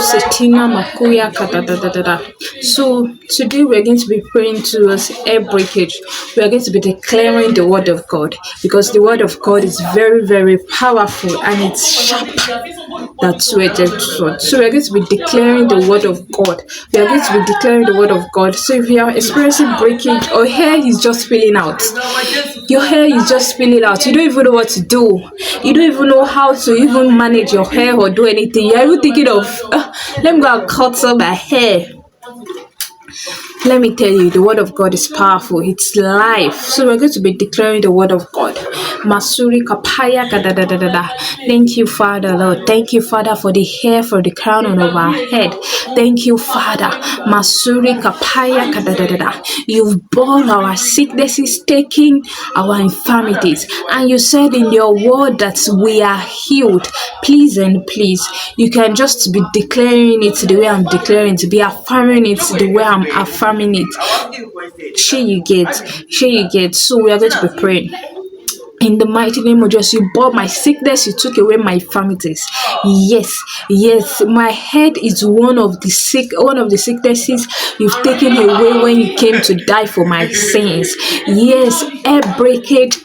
Setina Makuya Kadadadada. So today we're going to be praying towards air breakage. We are going to be declaring the word of God because the word of God is very, very powerful and it's sharp. That's where it's sword. So we're going to be declaring the word of God. We are going to be declaring the word of God. So if you are experiencing breakage or hair is just spilling out, your hair is just spilling out. You don't even know what to do. You don't even know how to even manage your hair or do anything. You're even thinking of, let me go and cut some my hair. Let me tell you, the word of God is powerful. It's life. So we're going to be declaring the word of God. Masuri kapaya kadadadada. Thank you, Father, Lord. Thank you, Father, for the hair, for the crown on our head. Thank you, Father. Masuri kapaya kadadadada. You've borne our sicknesses, taking our infirmities. And you said in your word that we are healed. Please and please, you can just be declaring it the way I'm declaring it, be affirming it the way I'm affirming it. Sure you get. So we are going to be praying. In the mighty name of Jesus, you bore my sickness, you took away my infirmities. Yes, my head is one of the sicknesses you've taken away when you came to die for my sins. Yes, air breakage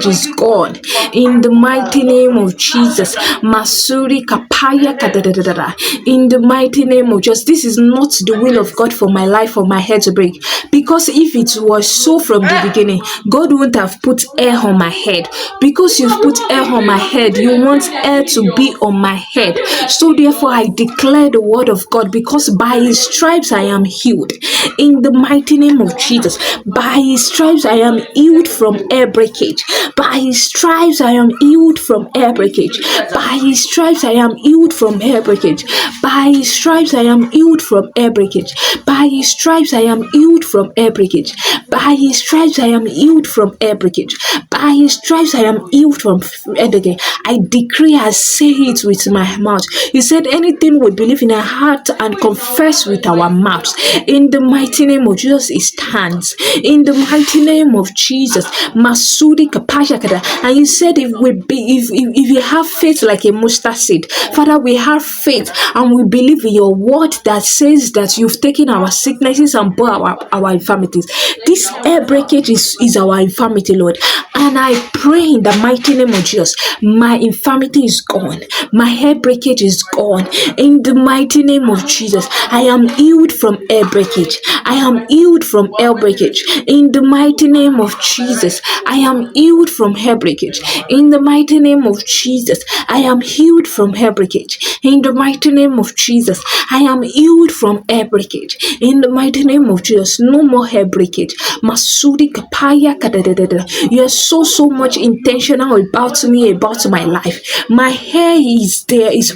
is gone. In the mighty name of Jesus, Masuri Kapaya Kadadadada. In the mighty name of Jesus, this is not the will of God for my life, for my head to break. Because if it was so from the beginning, God wouldn't have put air on my head. Because you've put air on my head, you want air to be on my head. So therefore I declare the word of God, because by his stripes I am healed. In the mighty name of Jesus, by his stripes I am healed from air breakage. By his stripes I am healed from air breakage. By his stripes I am healed from air breakage. By his stripes I am healed from air breakage. By his stripes I am healed from air breakage. By his stripes I am healed from air breakage. By his stripes I am healed from again. I decree, I say it with my mouth. He said anything we believe in our heart and confess with our mouths. In the mighty name of Jesus, it stands. In the mighty name of Jesus, Masudi Kapashakada. And you said if you have faith like a mustard seed, Father, we have faith and we believe in your word that says that you've taken our sicknesses and bore our infirmities. This air breakage is our infirmity, Lord. And I pray in the mighty name of Jesus, my infirmity is gone. My hair breakage is gone. In the mighty name of Jesus, I am healed from air breakage. I am healed from air breakage. In the mighty name of Jesus, I am healed from hair breakage. In the mighty name of Jesus, I am healed from hair breakage. In the mighty name of Jesus, I am healed from hair breakage. In the mighty name of Jesus, no more hair breakage. Masudi kapaya kadadadada. You are so much intentional about me, about my life. My hair is there, is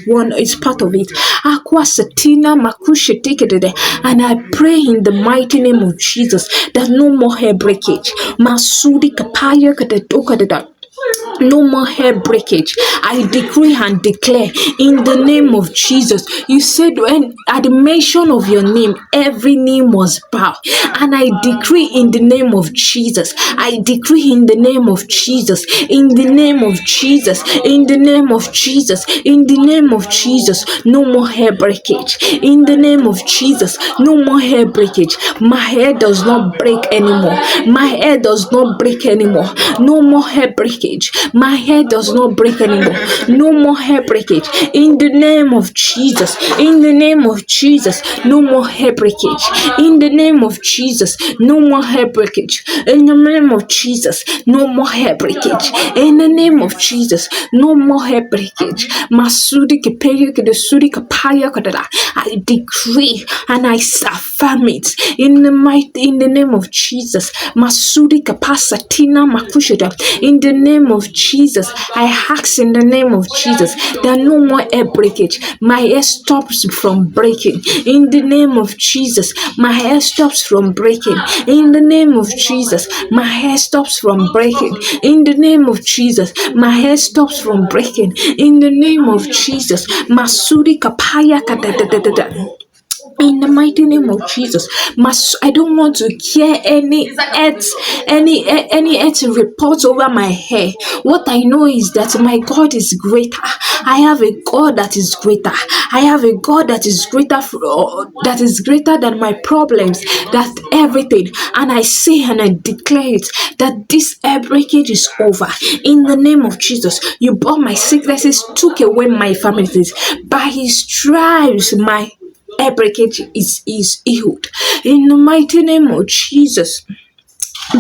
part of it. Aqua satina makushetikadada. And I pray in the mighty name of Jesus that no more hair breakage. Masudi kapaya kadadokadada. No more hair breakage. I decree and declare in the name of Jesus. You said when at the mention of your name, every knee must bow. And I decree in the name of Jesus. I decree in the name of Jesus. In the name of Jesus. In the name of Jesus. In the name of Jesus. No more hair breakage. In the name of Jesus. No more hair breakage. My hair does not break anymore. My hair does not break anymore. No more hair breakage. My hair does not break anymore. No more hair breakage. In the name of Jesus. In the name of Jesus. No more hair breakage. In the name of Jesus. No more hair breakage. In the name of Jesus. No more hair breakage. In the name of Jesus. No more hair breakage. Masudi kepeyo kedesudi kapaya kadada. I decree and I affirm it in the name of Jesus. Masudi kapasatina makushida. In the name of Jesus, I ask in the name of Jesus that no more hair breakage. My hair stops from breaking. In the name of Jesus, my hair stops from breaking. In the name of Jesus, my hair stops from breaking. In the name of Jesus, my hair stops from breaking. In the name of Jesus, Masudi kapaya kadadadada. In the mighty name of Jesus, I don't want to hear any earth reports over my hair. What I know is that my God is greater. I have a God that is greater. I have a God that is greater, that is greater than my problems, that everything. And I say and I declare it that this air breakage is over. In the name of Jesus, you brought my sicknesses, took away my infirmities. By His stripes, my breakage is healed. In the mighty name of Jesus,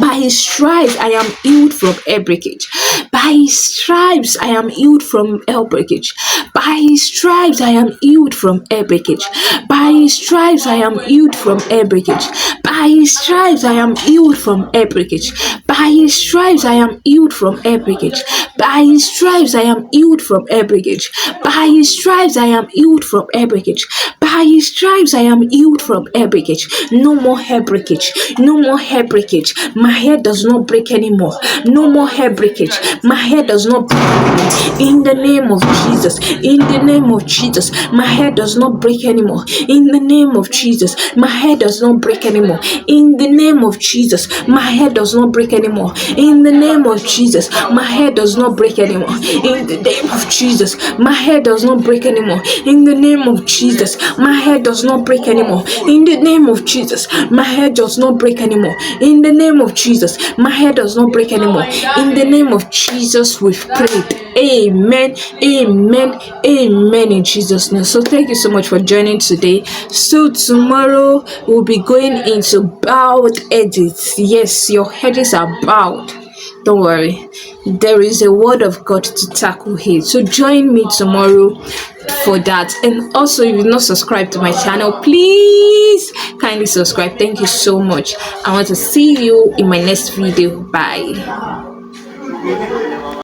by His stripes, I am healed from air breakage. By His stripes, I am healed from air breakage. By His stripes, I am healed from air breakage. By His stripes, I am healed from air breakage. By His stripes, I am healed from air breakage. By His stripes, I am healed from air breakage. By His stripes, I am healed from air breakage. By His stripes, I am healed from air breakage. By His stripes, I am healed from air breakage. No more hair breakage. No more hair breakage. My hair does not break anymore. No more hair breakage. My hair does not break anymore. In the name of Jesus. In the name of Jesus. My hair does not break anymore. In the name of Jesus. My hair does not break anymore. In the name of Jesus. My hair does not break anymore. In the name of Jesus. My hair does not break anymore. In the name of Jesus. My hair does not break anymore. In the name of Jesus. My hair does not break anymore. In the name of Jesus. My hair does not break anymore. In the name of Jesus, my hair does not break anymore. In the name of Jesus, we've prayed. Amen. Amen. Amen. In Jesus' name. So thank you so much for joining today. So tomorrow we'll be going into bowed edges. Yes, your edges are bowed. Don't worry. There is a word of God to tackle here. So join me tomorrow for that. And also, if you've not subscribed to my channel, please kindly subscribe. Thank you so much. I want to see you in my next video. Bye.